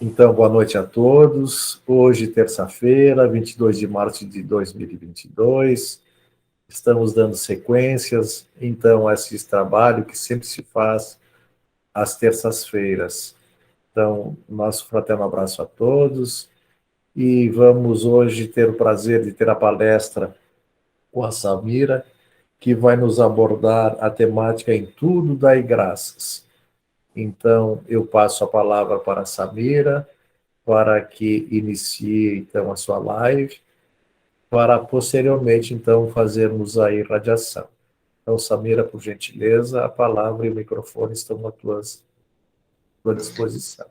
Então, boa noite a todos. Hoje, terça-feira, 22 de março de 2022, estamos dando sequências, então, a esse trabalho que sempre se faz às terças-feiras. Então, nosso fraterno abraço a todos e vamos hoje ter o prazer de ter a palestra com a Samira, que vai nos abordar a temática Em Tudo Dai Graças. Então, eu passo a palavra para a Samira, para que inicie, então, a sua live, para posteriormente, então, fazermos a irradiação. Então, Samira, por gentileza, a palavra e o microfone estão à tua disposição.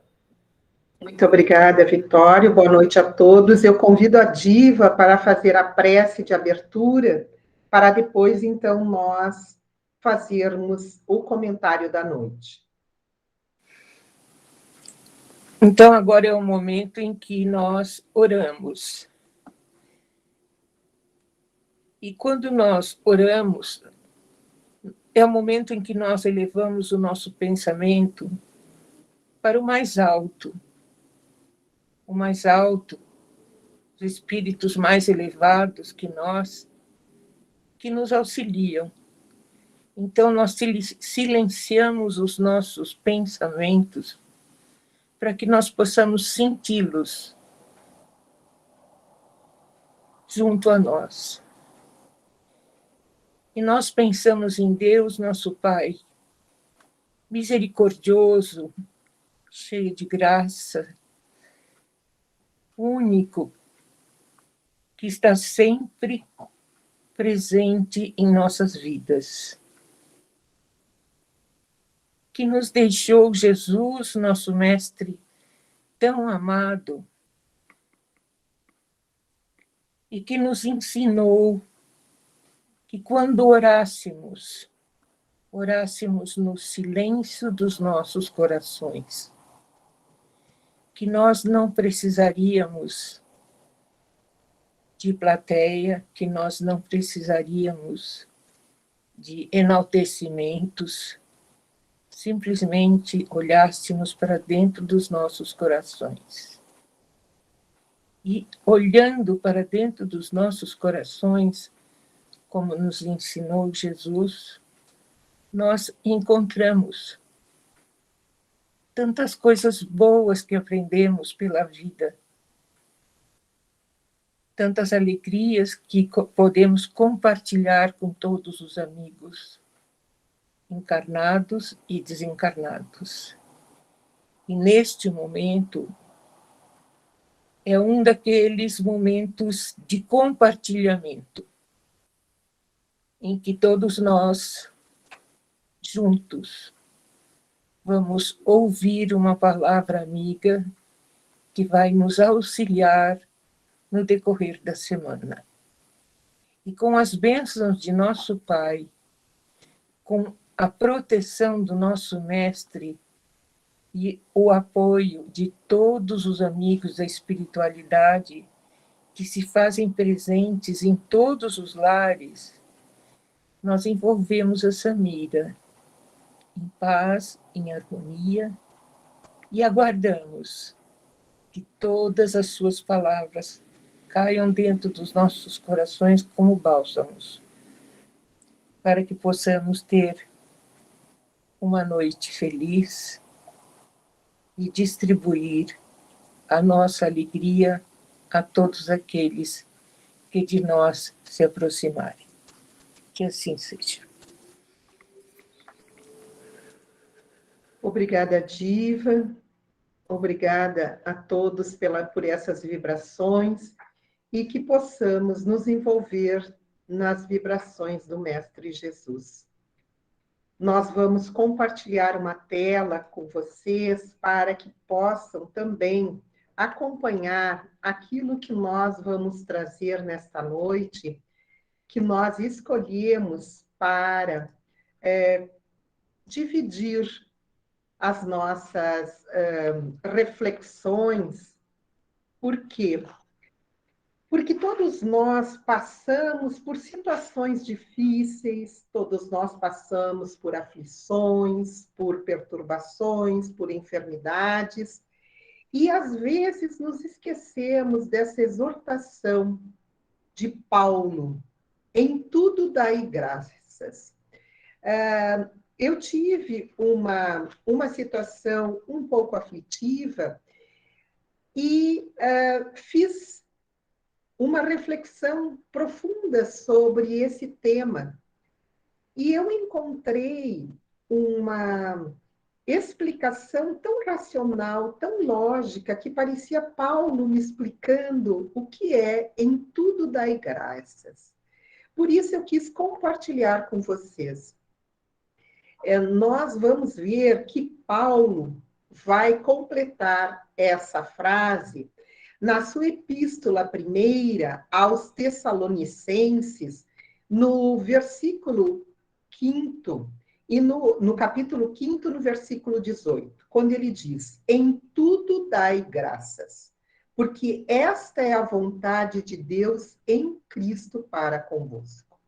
Muito obrigada, Vitório. Boa noite a todos. Eu convido a Diva para fazer a prece de abertura, para depois, então, nós fazermos o comentário da noite. Então, agora é o momento em que nós oramos. E quando nós oramos, é o momento em que nós elevamos o nosso pensamento para o mais alto, os espíritos mais elevados que nós, que nos auxiliam. Então, nós silenciamos os nossos pensamentos para que nós possamos senti-los junto a nós. E nós pensamos em Deus, nosso Pai, misericordioso, cheio de graça, único, que está sempre presente em nossas vidas, que nos deixou Jesus, nosso Mestre, tão amado, e que nos ensinou que quando orássemos no silêncio dos nossos corações, que nós não precisaríamos de plateia, que nós não precisaríamos de enaltecimentos, simplesmente olhássemos para dentro dos nossos corações. E olhando para dentro dos nossos corações, como nos ensinou Jesus, nós encontramos tantas coisas boas que aprendemos pela vida, tantas alegrias que podemos compartilhar com todos os amigos, encarnados e desencarnados. E neste momento, é um daqueles momentos de compartilhamento, em que todos nós, juntos, vamos ouvir uma palavra amiga que vai nos auxiliar no decorrer da semana. E com as bênçãos de nosso Pai, com a proteção do nosso Mestre e o apoio de todos os amigos da espiritualidade que se fazem presentes em todos os lares, nós envolvemos a Samira em paz, em harmonia, e aguardamos que todas as suas palavras caiam dentro dos nossos corações como bálsamos, para que possamos ter uma noite feliz e distribuir a nossa alegria a todos aqueles que de nós se aproximarem. Que assim seja. Obrigada, Diva. Obrigada a todos por essas vibrações e que possamos nos envolver nas vibrações do Mestre Jesus. Nós vamos compartilhar uma tela com vocês para que possam também acompanhar aquilo que nós vamos trazer nesta noite, que nós escolhemos para dividir as nossas reflexões. Por quê? Porque todos nós passamos por situações difíceis, todos nós passamos por aflições, por perturbações, por enfermidades, E, às vezes, nos esquecemos dessa exortação de Paulo: em tudo dai graças. Eu tive uma situação um pouco aflitiva e fiz uma reflexão profunda sobre esse tema. E eu encontrei uma explicação tão racional, tão lógica, que parecia Paulo me explicando o que é em tudo dai graças. Por isso eu quis compartilhar com vocês. Nós vamos ver que Paulo vai completar essa frase na sua epístola primeira aos Tessalonicenses, no versículo 5º, e no capítulo 5º, no versículo 18, quando ele diz: em tudo dai graças, porque esta é a vontade de Deus em Cristo para convosco.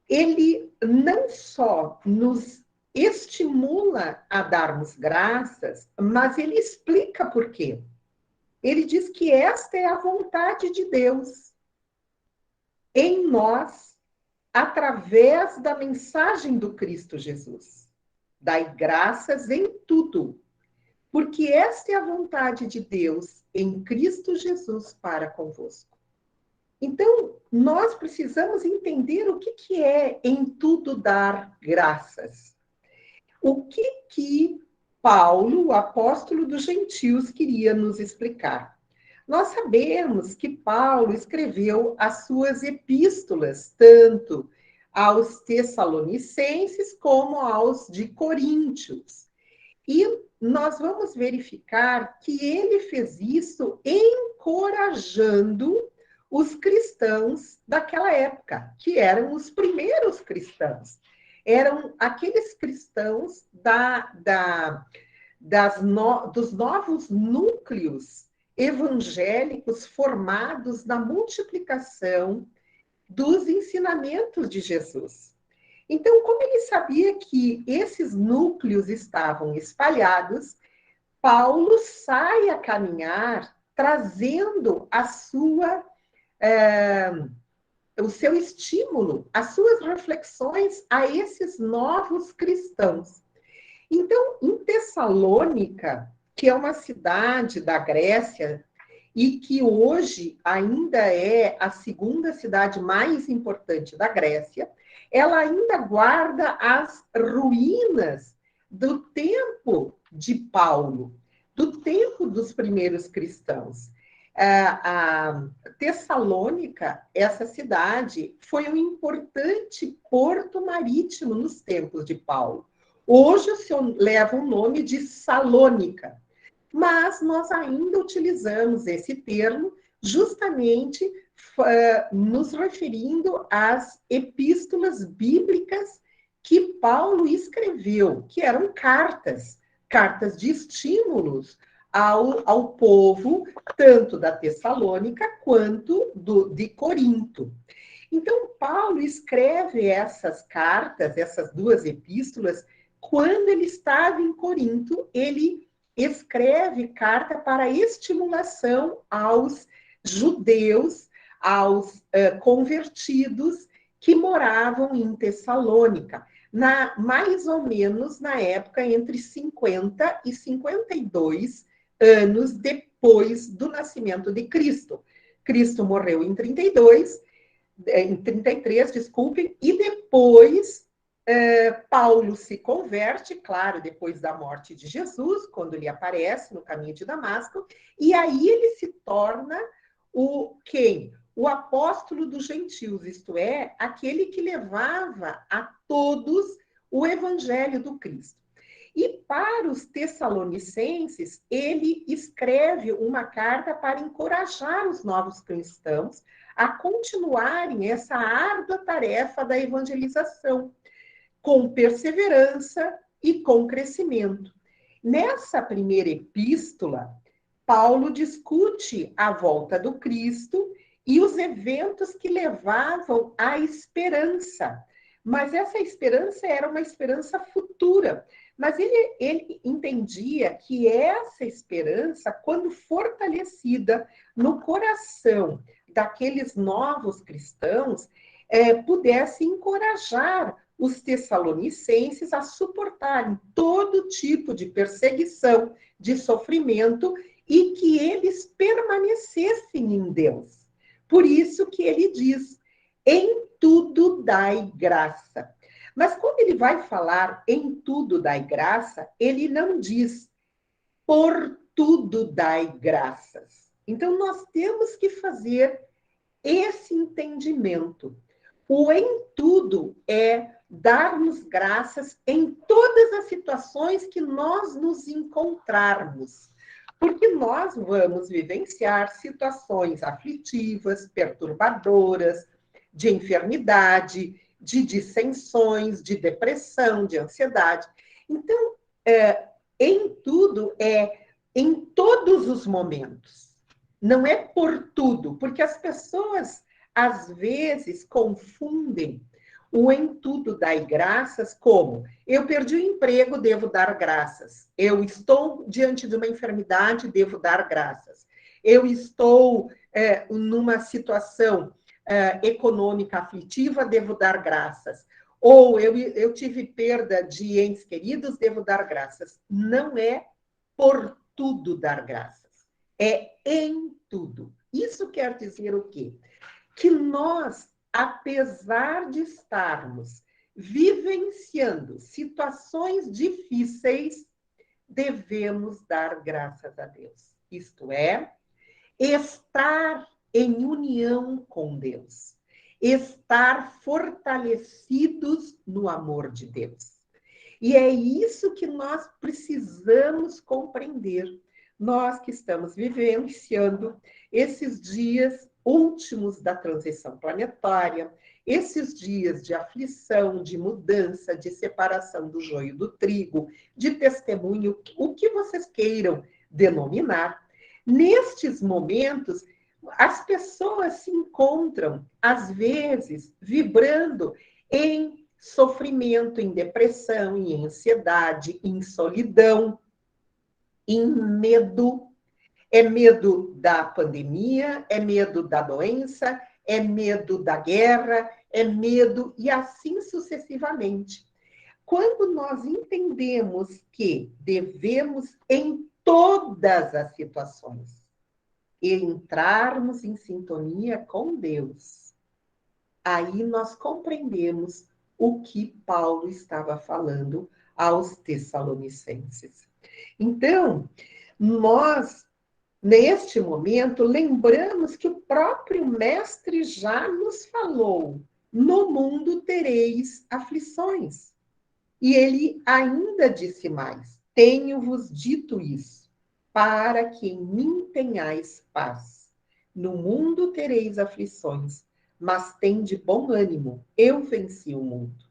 Ele não só nos estimula a darmos graças, mas ele explica por quê. Ele diz que esta é a vontade de Deus em nós, através da mensagem do Cristo Jesus. Dai graças em tudo, porque esta é a vontade de Deus em Cristo Jesus para convosco. Então, nós precisamos entender o que é em tudo dar graças. O que Paulo, o apóstolo dos gentios, queria nos explicar? Nós sabemos que Paulo escreveu as suas epístolas, tanto aos Tessalonicenses como aos de Coríntios. E nós vamos verificar que ele fez isso encorajando os cristãos daquela época, que eram os primeiros cristãos. Eram aqueles cristãos dos novos núcleos evangélicos formados na multiplicação dos ensinamentos de Jesus. Então, como ele sabia que esses núcleos estavam espalhados, Paulo sai a caminhar trazendo o seu estímulo, as suas reflexões a esses novos cristãos. Então, em Tessalônica, que é uma cidade da Grécia e que hoje ainda é a segunda cidade mais importante da Grécia, ela ainda guarda as ruínas do tempo de Paulo, do tempo dos primeiros cristãos. A Tessalônica, essa cidade, foi um importante porto marítimo nos tempos de Paulo. Hoje o seu leva o nome de Salônica, mas nós ainda utilizamos esse termo justamente nos referindo às epístolas bíblicas que Paulo escreveu, que eram cartas de estímulos ao povo, tanto da Tessalônica quanto de Corinto. Então, Paulo escreve essas cartas, essas duas epístolas, quando ele estava em Corinto. Ele escreve carta para estimulação aos judeus, aos convertidos que moravam em Tessalônica, mais ou menos na época entre 50 e 52 anos depois do nascimento de Cristo. Cristo morreu em 33, desculpem, e depois Paulo se converte, claro, depois da morte de Jesus, quando ele aparece no caminho de Damasco, e aí ele se torna quem? O apóstolo dos gentios, isto é, aquele que levava a todos o evangelho do Cristo. E para os tessalonicenses, ele escreve uma carta para encorajar os novos cristãos a continuarem essa árdua tarefa da evangelização, com perseverança e com crescimento. Nessa primeira epístola, Paulo discute a volta do Cristo e os eventos que levavam à esperança. mas essa esperança era uma esperança futura. Mas ele entendia que essa esperança, quando fortalecida no coração daqueles novos cristãos, pudesse encorajar os tessalonicenses a suportarem todo tipo de perseguição, de sofrimento, e que eles permanecessem em Deus. Por isso que ele diz, em tudo dai graça. Mas quando ele vai falar em tudo dai graça, ele não diz por tudo dai graças. Então, nós temos que fazer esse entendimento. O em tudo é dar-nos graças em todas as situações que nós nos encontrarmos. Porque nós vamos vivenciar situações aflitivas, perturbadoras, de enfermidade, de dissensões, de depressão, de ansiedade. Então, em tudo é em todos os momentos. Não é por tudo, porque as pessoas, às vezes, confundem o em tudo dai graças como eu perdi o emprego, devo dar graças. Eu estou diante de uma enfermidade, devo dar graças. Eu estou numa situação econômica aflitiva, devo dar graças. Ou eu tive perda de entes queridos, devo dar graças. Não é por tudo dar graças. É em tudo. Isso quer dizer o quê? Que nós, apesar de estarmos vivenciando situações difíceis, devemos dar graças a Deus. Isto é, estar em união com Deus, estar fortalecidos no amor de Deus. E é isso que nós precisamos compreender. Nós que estamos vivenciando esses dias últimos da transição planetária, esses dias de aflição, de mudança, de separação do joio do trigo, de testemunho, o que vocês queiram denominar. Nestes momentos, as pessoas se encontram, às vezes, vibrando em sofrimento, em depressão, em ansiedade, em solidão, em medo. É medo da pandemia, é medo da doença, é medo da guerra, é medo e assim sucessivamente. Quando nós entendemos que devemos, em todas as situações, entrarmos em sintonia com Deus, aí nós compreendemos o que Paulo estava falando aos Tessalonicenses. Então, nós, neste momento, lembramos que o próprio Mestre já nos falou: no mundo tereis aflições. E ele ainda disse mais: tenho-vos dito isso, para que em mim tenhais paz. No mundo tereis aflições, mas tende bom ânimo, eu venci o mundo.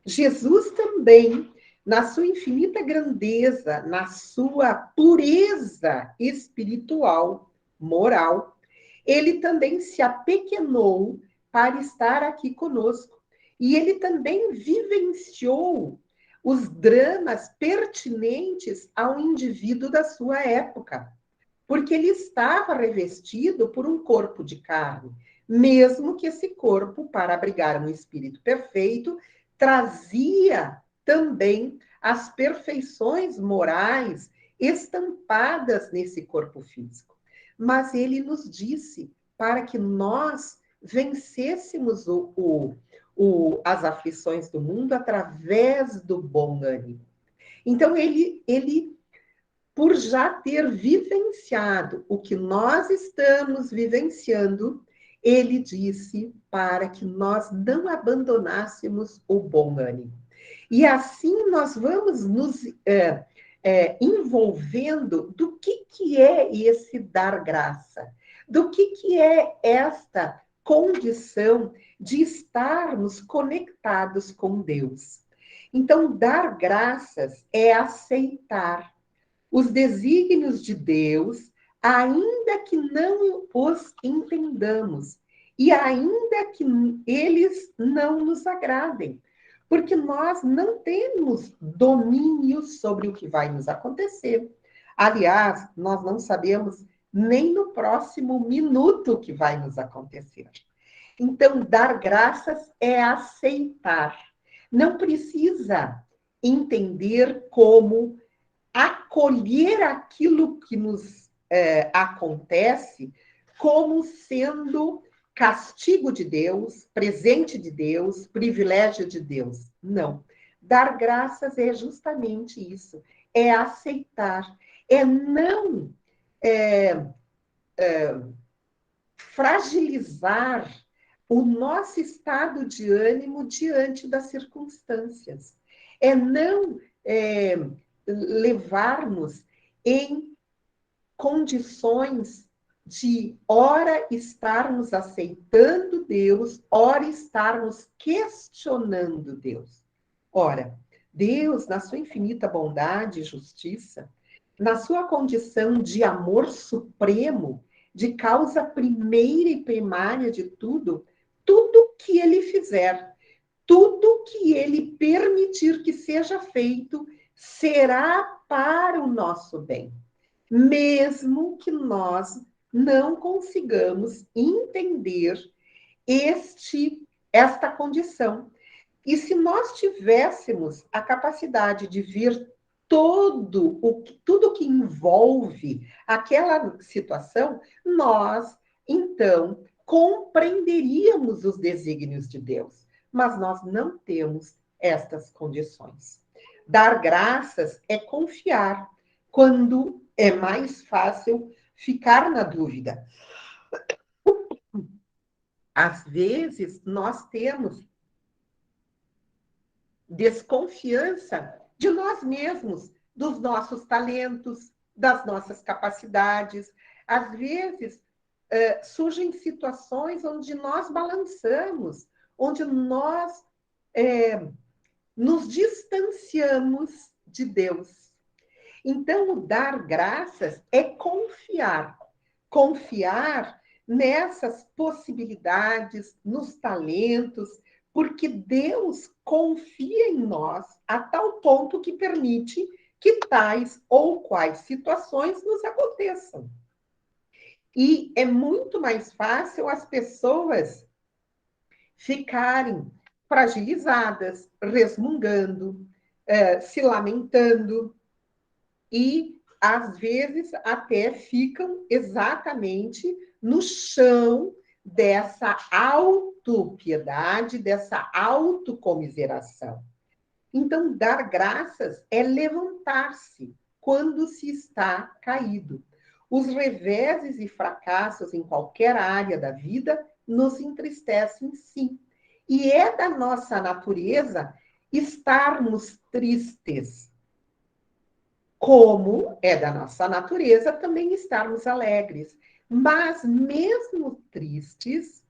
Jesus também, na sua infinita grandeza, na sua pureza espiritual, moral, ele também se apequenou para estar aqui conosco. E ele também vivenciou os dramas pertinentes ao indivíduo da sua época, porque ele estava revestido por um corpo de carne, mesmo que esse corpo, para abrigar um espírito perfeito, trazia também as perfeições morais estampadas nesse corpo físico. Mas ele nos disse para que nós vencêssemos as aflições do mundo através do bom ânimo. Então, ele, por já ter vivenciado o que nós estamos vivenciando, ele disse para que nós não abandonássemos o bom ânimo. E assim nós vamos nos envolvendo do que é esse dar graça, do que é esta condição de estarmos conectados com Deus. Então, dar graças é aceitar os desígnios de Deus, ainda que não os entendamos, e ainda que eles não nos agradem, porque nós não temos domínio sobre o que vai nos acontecer. Aliás, nós não sabemos nem no próximo minuto o que vai nos acontecer. Então, dar graças é aceitar. Não precisa entender como acolher aquilo que nos acontece como sendo castigo de Deus, presente de Deus, privilégio de Deus. Não. Dar graças é justamente isso. É aceitar. É não fragilizar o nosso estado de ânimo diante das circunstâncias. É não levar-nos em condições de, ora, estarmos aceitando Deus, ora, estarmos questionando Deus. Ora, Deus, na sua infinita bondade e justiça, na sua condição de amor supremo, de causa primeira e primária de tudo, tudo que ele fizer, tudo que ele permitir que seja feito, será para o nosso bem, mesmo que nós não consigamos entender esta condição. E se nós tivéssemos a capacidade de ver tudo que envolve aquela situação, nós, então, compreenderíamos os desígnios de Deus. Mas nós não temos estas condições. Dar graças é confiar, quando é mais fácil ficar na dúvida. Às vezes, nós temos desconfiança de nós mesmos, dos nossos talentos, das nossas capacidades. Às vezes, surgem situações onde nós balançamos, onde nós nos distanciamos de Deus. Então, o dar graças é confiar. Confiar nessas possibilidades, nos talentos, porque Deus confia em nós a tal ponto que permite que tais ou quais situações nos aconteçam. E é muito mais fácil as pessoas ficarem fragilizadas, resmungando, se lamentando, e às vezes até ficam exatamente no chão dessa autopiedade, dessa autocomiseração. Então, dar graças é levantar-se quando se está caído. Os reveses e fracassos em qualquer área da vida nos entristecem, sim. E é da nossa natureza estarmos tristes, como é da nossa natureza também estarmos alegres. Mas, mesmo tristes,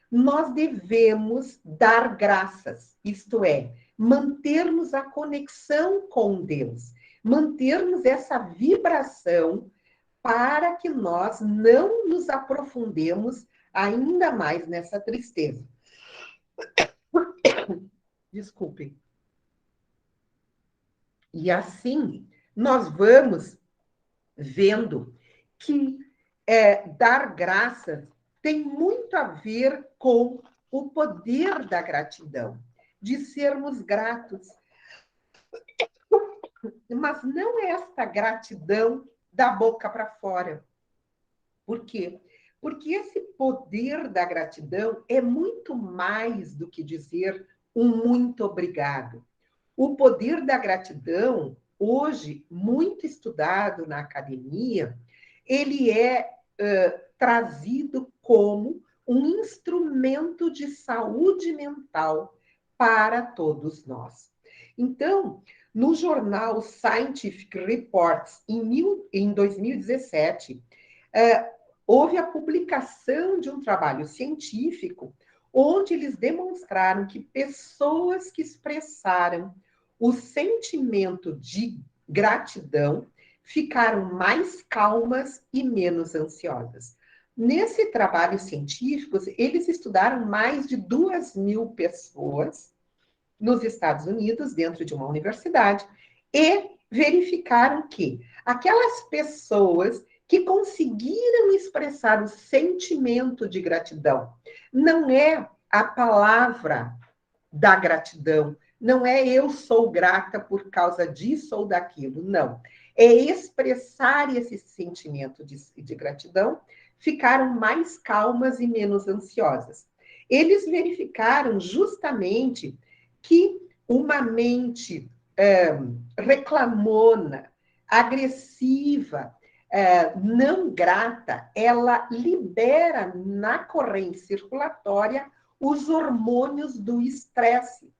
nós devemos dar graças, isto é, mantermos a conexão com Deus, mantermos essa vibração para que nós não nos aprofundemos ainda mais nessa tristeza. Desculpem. E assim, nós vamos vendo que dar graças tem muito a ver com o poder da gratidão, de sermos gratos. Mas não é esta gratidão da boca para fora. Por quê? Porque esse poder da gratidão é muito mais do que dizer um muito obrigado. O poder da gratidão, hoje, muito estudado na academia, ele é trazido como um instrumento de saúde mental para todos nós. Então, no jornal Scientific Reports, em 2017, houve a publicação de um trabalho científico onde eles demonstraram que pessoas que expressaram o sentimento de gratidão ficaram mais calmas e menos ansiosas. Nesse trabalho científico, eles estudaram mais de 2.000 pessoas nos Estados Unidos, dentro de uma universidade, e verificaram que aquelas pessoas que conseguiram expressar o sentimento de gratidão, não é a palavra da gratidão, não é eu sou grata por causa disso ou daquilo, não. É expressar esse sentimento de gratidão, ficaram mais calmas e menos ansiosas. Eles verificaram justamente que uma mente reclamona, agressiva, não grata, ela libera na corrente circulatória os hormônios do estresse.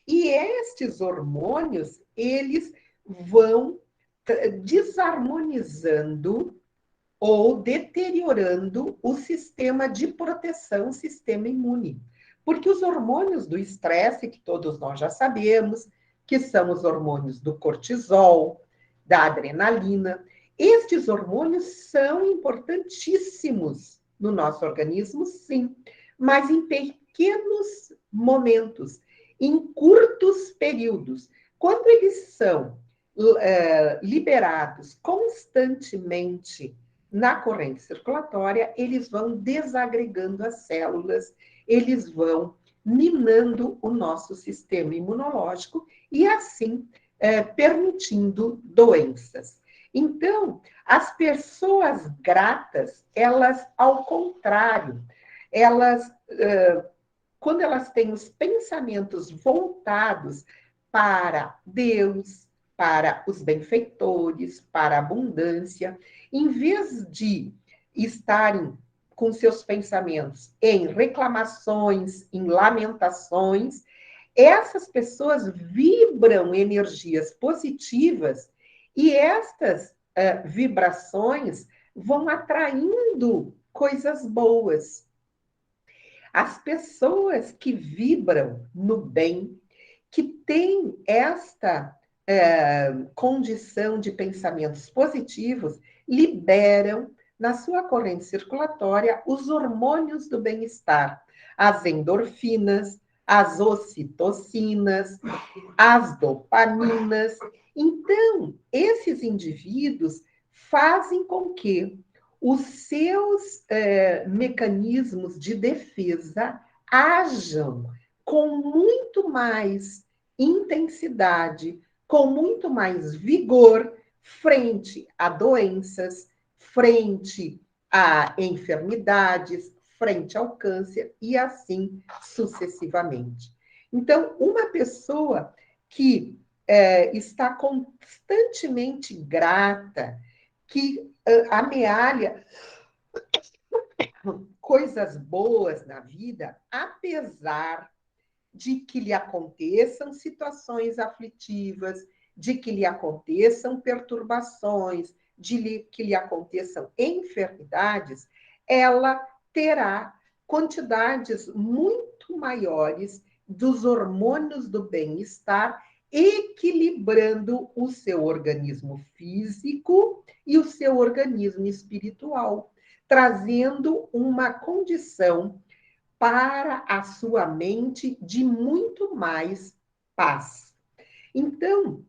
E estes hormônios, eles vão desarmonizando ou deteriorando o sistema de proteção, o sistema imune. Porque os hormônios do estresse, que todos nós já sabemos, que são os hormônios do cortisol, da adrenalina, estes hormônios são importantíssimos no nosso organismo, sim, mas em pequenos momentos, em curtos períodos. Quando eles são liberados constantemente na corrente circulatória, eles vão desagregando as células, eles vão minando o nosso sistema imunológico e, assim, permitindo doenças. Então, as pessoas gratas, elas, ao contrário, elas, quando elas têm os pensamentos voltados para Deus, para os benfeitores, para a abundância, em vez de estarem com seus pensamentos em reclamações, em lamentações, essas pessoas vibram energias positivas e estas vibrações vão atraindo coisas boas. As pessoas que vibram no bem, que têm esta condição de pensamentos positivos, liberam na sua corrente circulatória os hormônios do bem-estar, as endorfinas, as ocitocinas, as dopaminas. Então, esses indivíduos fazem com que os seus mecanismos de defesa ajam com muito mais intensidade, com muito mais vigor, frente a doenças, frente a enfermidades, frente ao câncer e assim sucessivamente. Então, uma pessoa que está constantemente grata, que amealha coisas boas na vida, apesar de que lhe aconteçam situações aflitivas, de que lhe aconteçam perturbações, que lhe aconteçam enfermidades, ela terá quantidades muito maiores dos hormônios do bem-estar, equilibrando o seu organismo físico e o seu organismo espiritual, trazendo uma condição para a sua mente de muito mais paz. Então,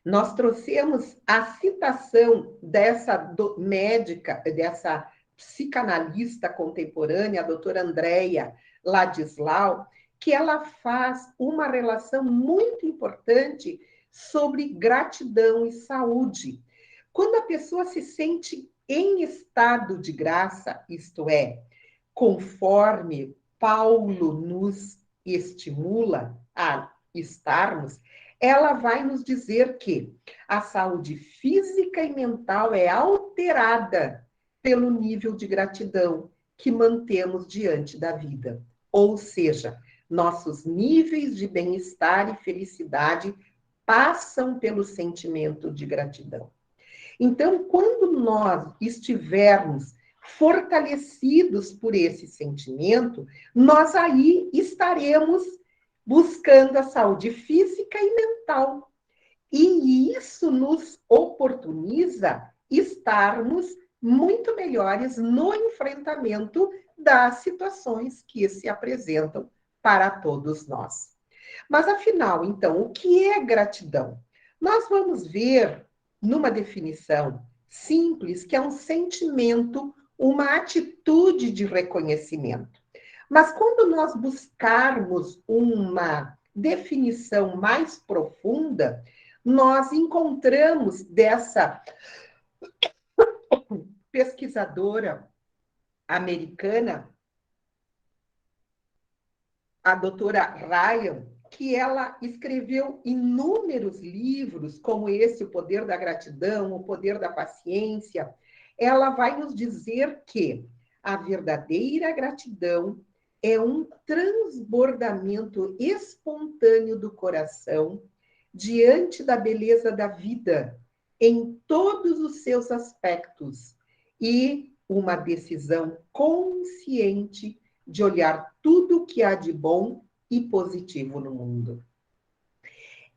nós trouxemos a citação dessa médica, dessa psicanalista contemporânea, a doutora Andrea Ladislau, que ela faz uma relação muito importante sobre gratidão e saúde. Quando a pessoa se sente em estado de graça, isto é, conforme Paulo nos estimula a estarmos, ela vai nos dizer que a saúde física e mental é alterada pelo nível de gratidão que mantemos diante da vida. Ou seja, nossos níveis de bem-estar e felicidade passam pelo sentimento de gratidão. Então, quando nós estivermos fortalecidos por esse sentimento, nós aí estaremos buscando a saúde física e mental. E isso nos oportuniza estarmos muito melhores no enfrentamento das situações que se apresentam para todos nós. Mas, afinal, então, o que é gratidão? Nós vamos ver numa definição simples que é um sentimento, uma atitude de reconhecimento. Mas quando nós buscarmos uma definição mais profunda, nós encontramos dessa pesquisadora americana, a doutora Ryan, que ela escreveu inúmeros livros, como esse, O Poder da Gratidão, O Poder da Paciência. Ela vai nos dizer que a verdadeira gratidão é um transbordamento espontâneo do coração diante da beleza da vida, em todos os seus aspectos, e uma decisão consciente de olhar tudo o que há de bom e positivo no mundo.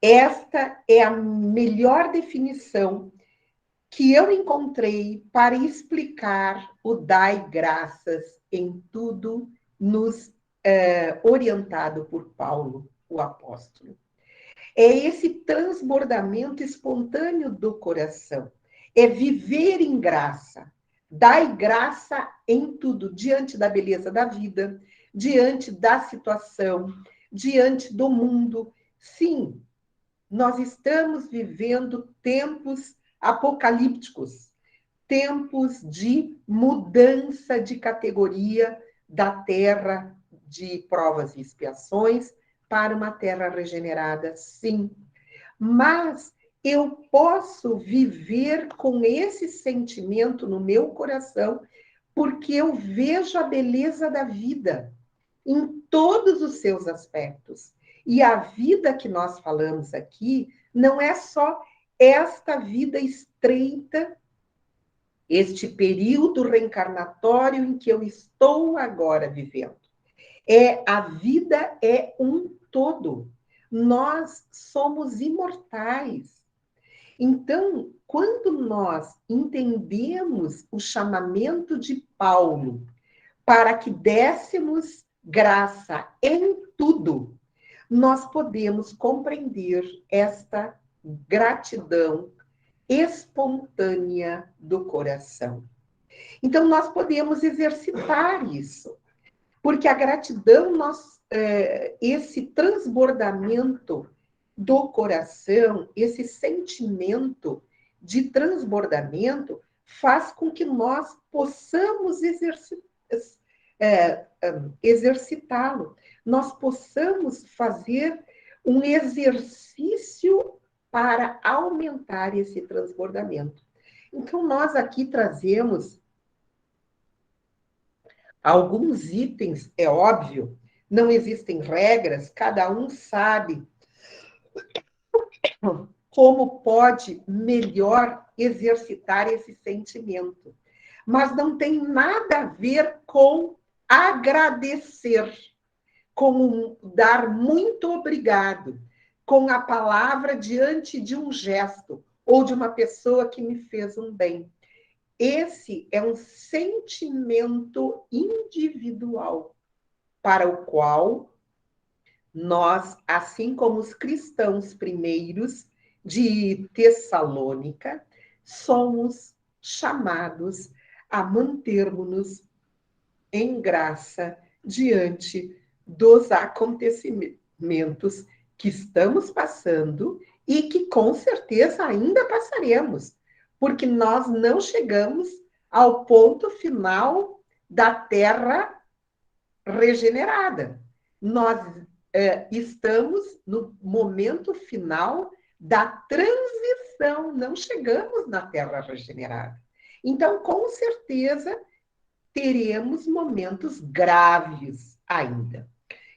Esta é a melhor definição que eu encontrei para explicar o dai graças em tudo, nos orientado por Paulo, o apóstolo. É esse transbordamento espontâneo do coração, é viver em graça. Dai graça em tudo, diante da beleza da vida, diante da situação, diante do mundo. Sim, nós estamos vivendo tempos apocalípticos, tempos de mudança de categoria da terra de provas e expiações para uma terra regenerada, sim. Mas eu posso viver com esse sentimento no meu coração, porque eu vejo a beleza da vida em todos os seus aspectos. E a vida que nós falamos aqui não é só esta vida estreita, este período reencarnatório em que eu estou agora vivendo. A vida é um todo. Nós somos imortais. Então, quando nós entendemos o chamamento de Paulo para que dessemos graça em tudo, nós podemos compreender esta gratidão espontânea do coração. Então, nós podemos exercitar isso, porque a gratidão, esse transbordamento do coração, esse sentimento de transbordamento, faz com que nós possamos exercitá-lo, nós possamos fazer um exercício para aumentar esse transbordamento. Então, nós aqui trazemos alguns itens, é óbvio, não existem regras, cada um sabe como pode melhor exercitar esse sentimento. Mas não tem nada a ver com agradecer, com dar muito obrigado, com a palavra diante de um gesto ou de uma pessoa que me fez um bem. Esse é um sentimento individual para o qual nós, assim como os cristãos primeiros de Tessalônica, somos chamados a mantermos-nos em graça diante dos acontecimentos que estamos passando e que com certeza ainda passaremos, porque nós não chegamos ao ponto final da Terra regenerada. Nós estamos no momento final da transição, não chegamos na Terra regenerada. Então, com certeza, teremos momentos graves ainda.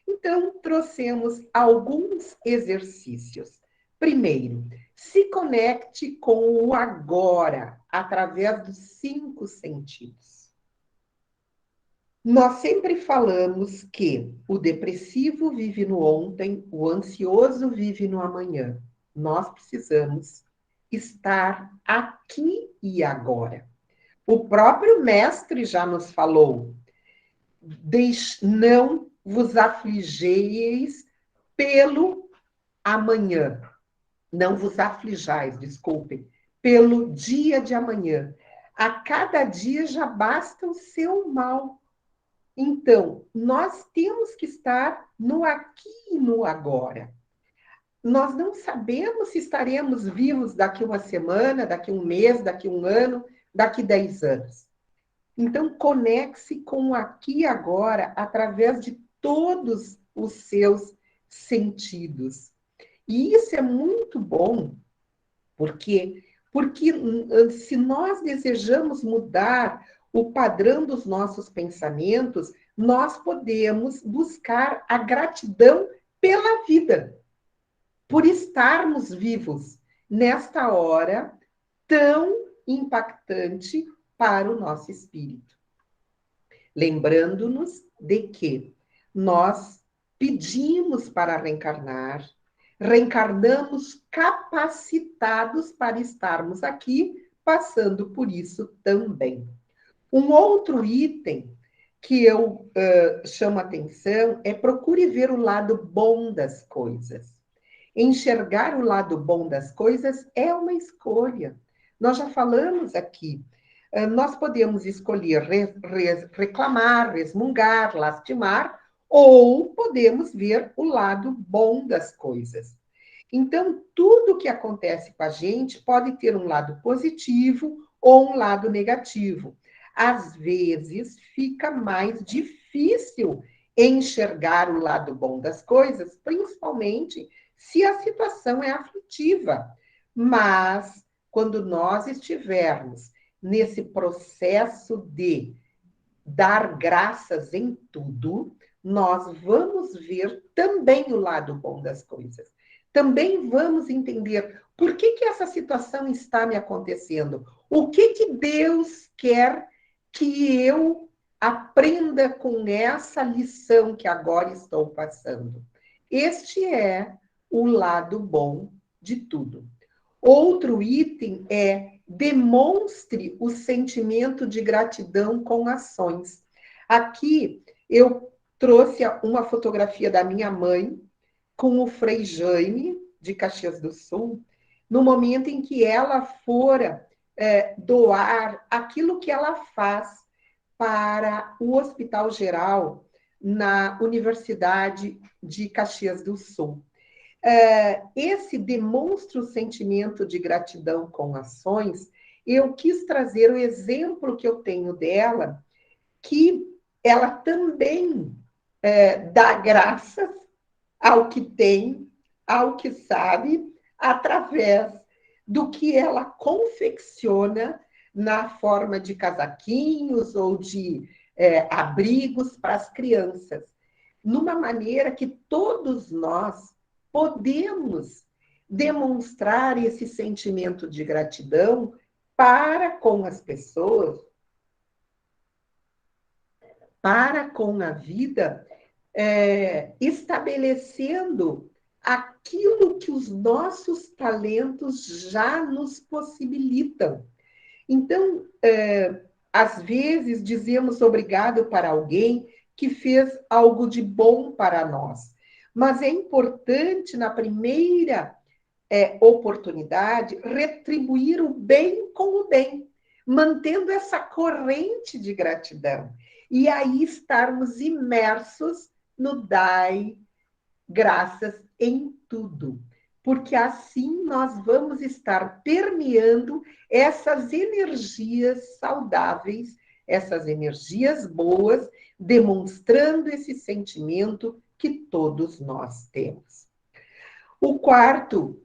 Então, trouxemos alguns exercícios. Primeiro, se conecte com o agora, através dos 5 sentidos. Nós sempre falamos que o depressivo vive no ontem, o ansioso vive no amanhã. Nós precisamos estar aqui e agora. O próprio mestre já nos falou: não vos afligeis pelo amanhã. Não vos aflijais, desculpem, pelo dia de amanhã. A cada dia já basta o seu mal. Então, nós temos que estar no aqui e no agora. Nós não sabemos se estaremos vivos daqui uma semana, daqui um mês, daqui um ano, daqui 10 anos. Então, conecte-se com o aqui e agora através de todos os seus sentidos. E isso é muito bom, porque se nós desejamos mudar o padrão dos nossos pensamentos, nós podemos buscar a gratidão pela vida, por estarmos vivos nesta hora tão impactante para o nosso espírito. Lembrando-nos de que nós pedimos para reencarnar, reencarnamos capacitados para estarmos aqui, passando por isso também. Um outro item que eu chamo a atenção é procure ver o lado bom das coisas. Enxergar o lado bom das coisas é uma escolha. Nós já falamos aqui. Nós podemos escolher reclamar, resmungar, lastimar, ou podemos ver o lado bom das coisas. Então, tudo que acontece com a gente pode ter um lado positivo ou um lado negativo. Às vezes, fica mais difícil enxergar o lado bom das coisas, principalmente se a situação é aflitiva. Mas, quando nós estivermos nesse processo de dar graças em tudo, nós vamos ver também o lado bom das coisas. Também vamos entender por que essa situação está me acontecendo. O que Deus quer que eu aprenda com essa lição que agora estou passando. Este é o lado bom de tudo. Outro item é demonstre o sentimento de gratidão com ações. Aqui eu trouxe uma fotografia da minha mãe com o Frei Jaime, de Caxias do Sul, no momento em que ela fora doar aquilo que ela faz para o Hospital Geral na Universidade de Caxias do Sul. Esse demonstra o sentimento de gratidão com ações. Eu quis trazer o exemplo que eu tenho dela, que ela também dá graças ao que tem, ao que sabe, através do que ela confecciona na forma de casaquinhos ou de abrigos para as crianças, numa maneira que todos nós podemos demonstrar esse sentimento de gratidão para com as pessoas, para com a vida, estabelecendo aquilo que os nossos talentos já nos possibilitam. Então, às vezes, dizemos obrigado para alguém que fez algo de bom para nós. Mas é importante, na primeira oportunidade, retribuir o bem com o bem, mantendo essa corrente de gratidão. E aí estarmos imersos no dai graças em tudo. Porque assim nós vamos estar permeando essas energias saudáveis, essas energias boas, demonstrando esse sentimento que todos nós temos. O quarto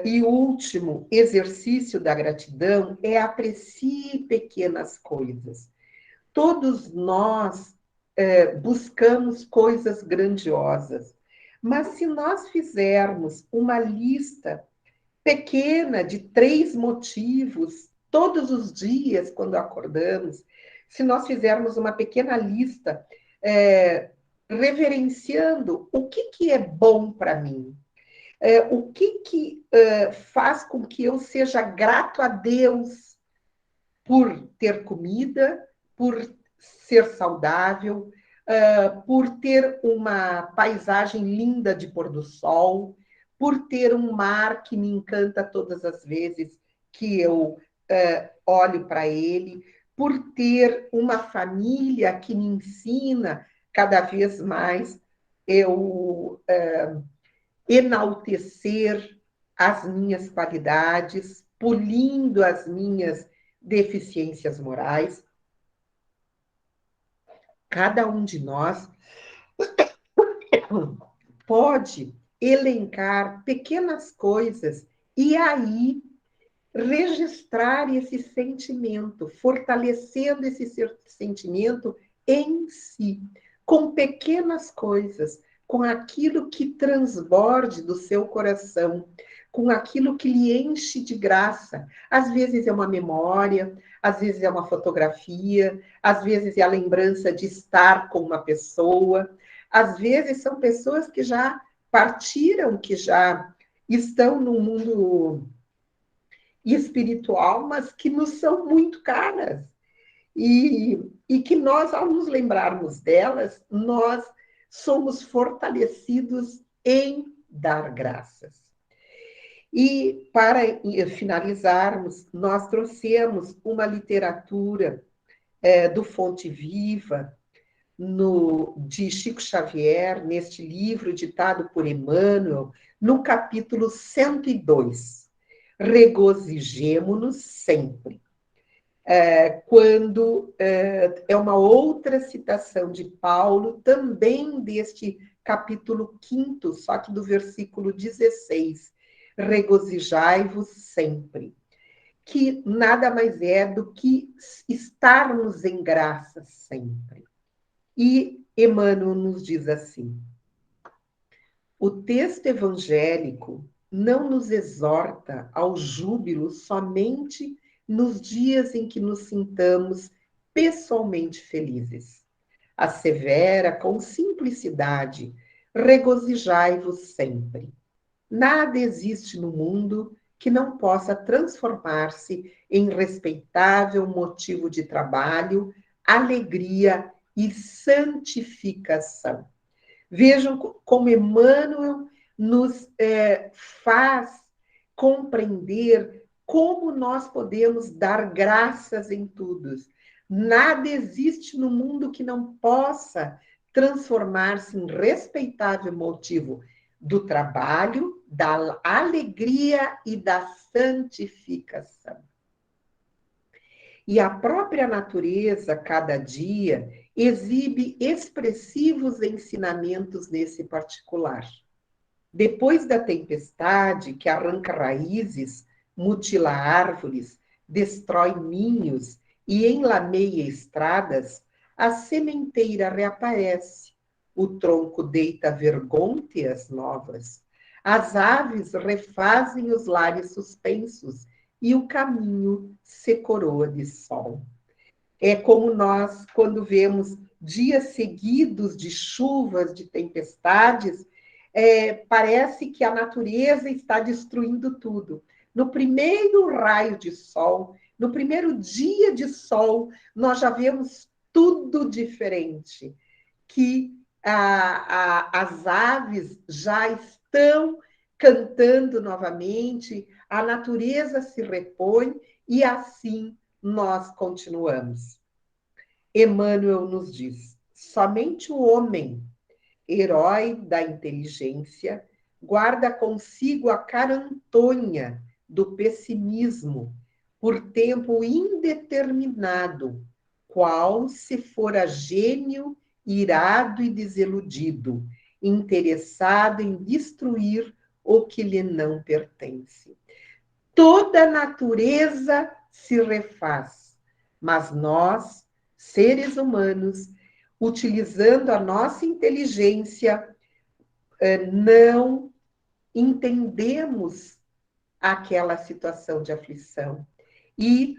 e último exercício da gratidão é aprecie pequenas coisas. Todos nós buscamos coisas grandiosas, mas se nós fizermos uma lista pequena de 3 motivos, todos os dias, quando acordamos, se nós fizermos uma pequena lista reverenciando o que é bom para mim, o que faz com que eu seja grato a Deus por ter comida, por ser saudável, por ter uma paisagem linda de pôr do sol, por ter um mar que me encanta todas as vezes que eu olho para ele, por ter uma família que me ensina cada vez mais eu enaltecer as minhas qualidades, polindo as minhas deficiências morais. Cada um de nós pode elencar pequenas coisas e aí registrar esse sentimento, fortalecendo esse sentimento em si, com pequenas coisas, com aquilo que transborde do seu coração, com aquilo que lhe enche de graça. Às vezes é uma memória, às vezes é uma fotografia, às vezes é a lembrança de estar com uma pessoa, às vezes são pessoas que já partiram, que já estão no mundo espiritual, mas que nos são muito caras. E que nós, ao nos lembrarmos delas, nós somos fortalecidos em dar graças. E, para finalizarmos, nós trouxemos uma literatura do Fonte Viva, de Chico Xavier, neste livro ditado por Emmanuel, no capítulo 102. Regozijemo-nos sempre. Quando é uma outra citação de Paulo, também deste capítulo 5º, só que do versículo 16. Regozijai-vos sempre. Que nada mais é do que estarmos em graça sempre. E Emmanuel nos diz assim: o texto evangélico não nos exorta ao júbilo somente nos dias em que nos sintamos pessoalmente felizes. Assevera com simplicidade: regozijai-vos sempre. Nada existe no mundo que não possa transformar-se em respeitável motivo de trabalho, alegria e santificação. Vejam como Emmanuel nos faz compreender como nós podemos dar graças em tudo. Nada existe no mundo que não possa transformar-se em respeitável motivo do trabalho, da alegria e da santificação. E a própria natureza, cada dia, exibe expressivos ensinamentos nesse particular. Depois da tempestade, que arranca raízes, mutila árvores, destrói ninhos e enlameia estradas, a sementeira reaparece, o tronco deita vergônteas novas, as aves refazem os lares suspensos e o caminho se coroa de sol. É como nós, quando vemos dias seguidos de chuvas, de tempestades, parece que a natureza está destruindo tudo. No primeiro raio de sol, no primeiro dia de sol, nós já vemos tudo diferente, que as aves já estão cantando novamente, a natureza se repõe e assim nós continuamos. Emmanuel nos diz: somente o homem, herói da inteligência, guarda consigo a carantonha do pessimismo por tempo indeterminado, qual se fora gênio irado e desiludido, interessado em destruir o que lhe não pertence. Toda a natureza se refaz, mas nós, seres humanos, utilizando a nossa inteligência, não entendemos aquela situação de aflição e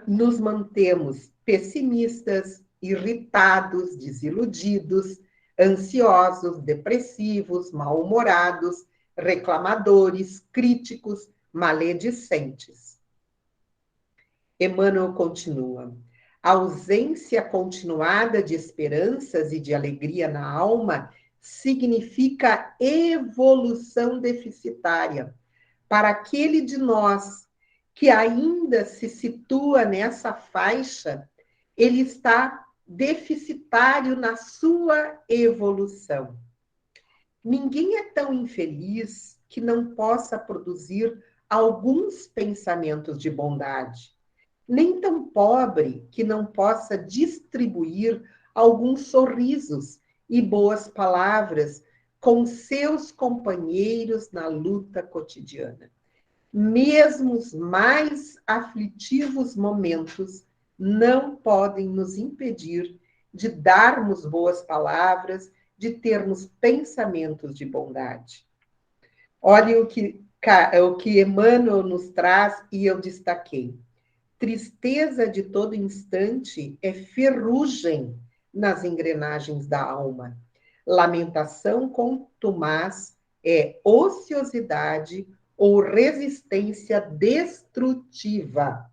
nos mantemos pessimistas, irritados, desiludidos, ansiosos, depressivos, mal-humorados, reclamadores, críticos, maledicentes. Emmanuel continua: A ausência continuada de esperanças e de alegria na alma significa evolução deficitária. Para aquele de nós que ainda se situa nessa faixa, ele está deficitário na sua evolução. Ninguém é tão infeliz que não possa produzir alguns pensamentos de bondade, nem tão pobre que não possa distribuir alguns sorrisos e boas palavras com seus companheiros na luta cotidiana. Mesmo os mais aflitivos momentos não podem nos impedir de darmos boas palavras, de termos pensamentos de bondade. Olhe o que Emmanuel nos traz e eu destaquei. Tristeza de todo instante é ferrugem nas engrenagens da alma. Lamentação contumaz é ociosidade ou resistência destrutiva.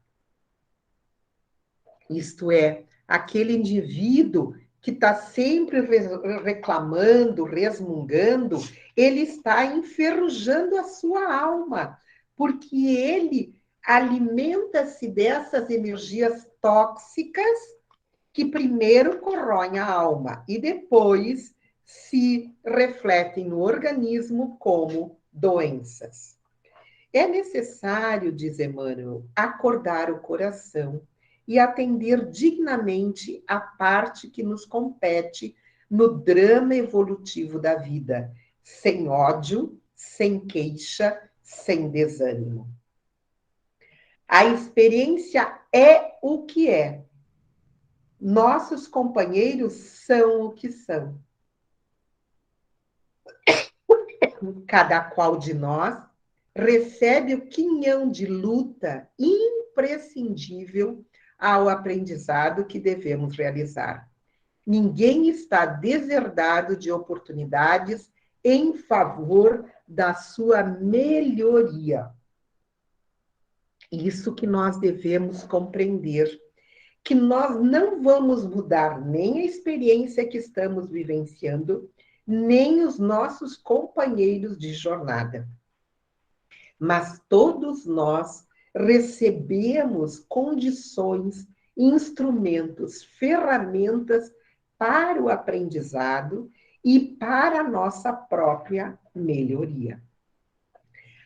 Isto é, aquele indivíduo que está sempre reclamando, resmungando, ele está enferrujando a sua alma, porque ele alimenta-se dessas energias tóxicas que primeiro corroem a alma e depois se refletem no organismo como doenças. É necessário, diz Emmanuel, acordar o coração e atender dignamente a parte que nos compete no drama evolutivo da vida, sem ódio, sem queixa, sem desânimo. A experiência é o que é. Nossos companheiros são o que são. Cada qual de nós recebe o quinhão de luta imprescindível ao aprendizado que devemos realizar. Ninguém está deserdado de oportunidades em favor da sua melhoria. Isso que nós devemos compreender, que nós não vamos mudar nem a experiência que estamos vivenciando, nem os nossos companheiros de jornada. Mas todos nós recebemos condições, instrumentos, ferramentas para o aprendizado e para a nossa própria melhoria.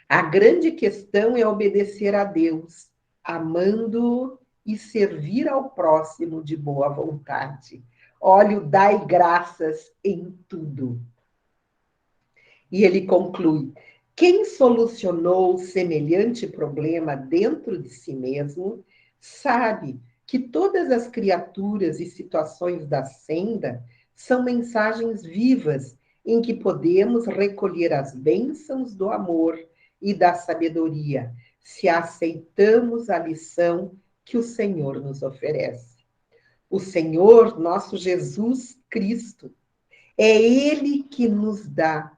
A grande questão é obedecer a Deus, amando-o e servir ao próximo de boa vontade. Olha, o dai graças em tudo. E ele conclui: quem solucionou semelhante problema dentro de si mesmo, sabe que todas as criaturas e situações da senda são mensagens vivas em que podemos recolher as bênçãos do amor e da sabedoria, se aceitamos a lição que o Senhor nos oferece. O Senhor, nosso Jesus Cristo, é Ele que nos dá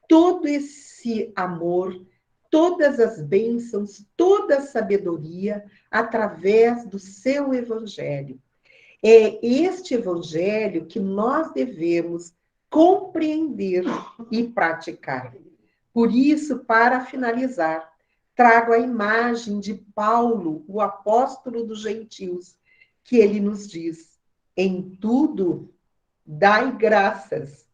todo esse amor, todas as bênçãos, toda a sabedoria através do seu Evangelho. É este Evangelho que nós devemos compreender e praticar. Por isso, para finalizar, trago a imagem de Paulo, o apóstolo dos gentios, que ele nos diz: em tudo dai graças,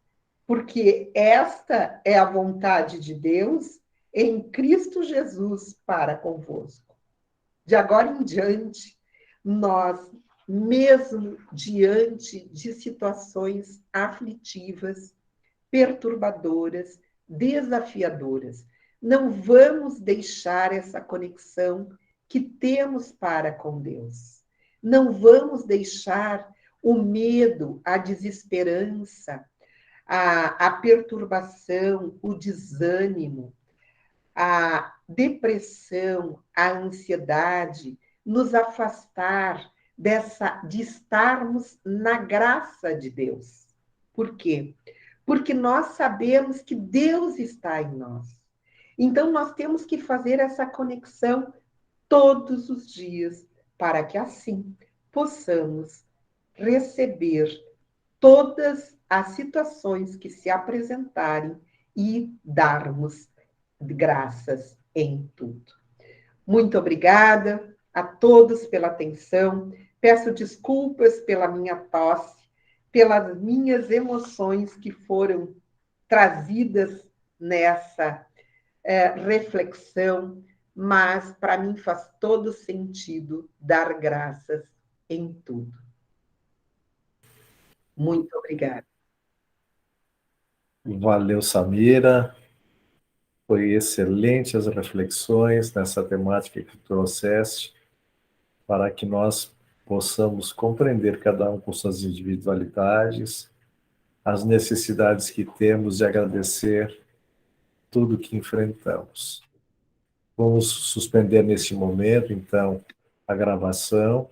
porque esta é a vontade de Deus em Cristo Jesus para convosco. De agora em diante, nós, mesmo diante de situações aflitivas, perturbadoras, desafiadoras, não vamos deixar essa conexão que temos para com Deus. Não vamos deixar o medo, a desesperança, a perturbação, o desânimo, a depressão, a ansiedade, nos afastar de estarmos na graça de Deus. Por quê? Porque nós sabemos que Deus está em nós. Então, nós temos que fazer essa conexão todos os dias, para que assim possamos receber todas as situações que se apresentarem e darmos graças em tudo. Muito obrigada a todos pela atenção. Peço desculpas pela minha tosse, pelas minhas emoções que foram trazidas nessa reflexão, mas para mim faz todo sentido dar graças em tudo. Muito obrigada. Valeu, Samira. Foi excelente as reflexões nessa temática que trouxeste, para que nós possamos compreender cada um com suas individualidades, as necessidades que temos de agradecer tudo que enfrentamos. Vamos suspender neste momento, então, a gravação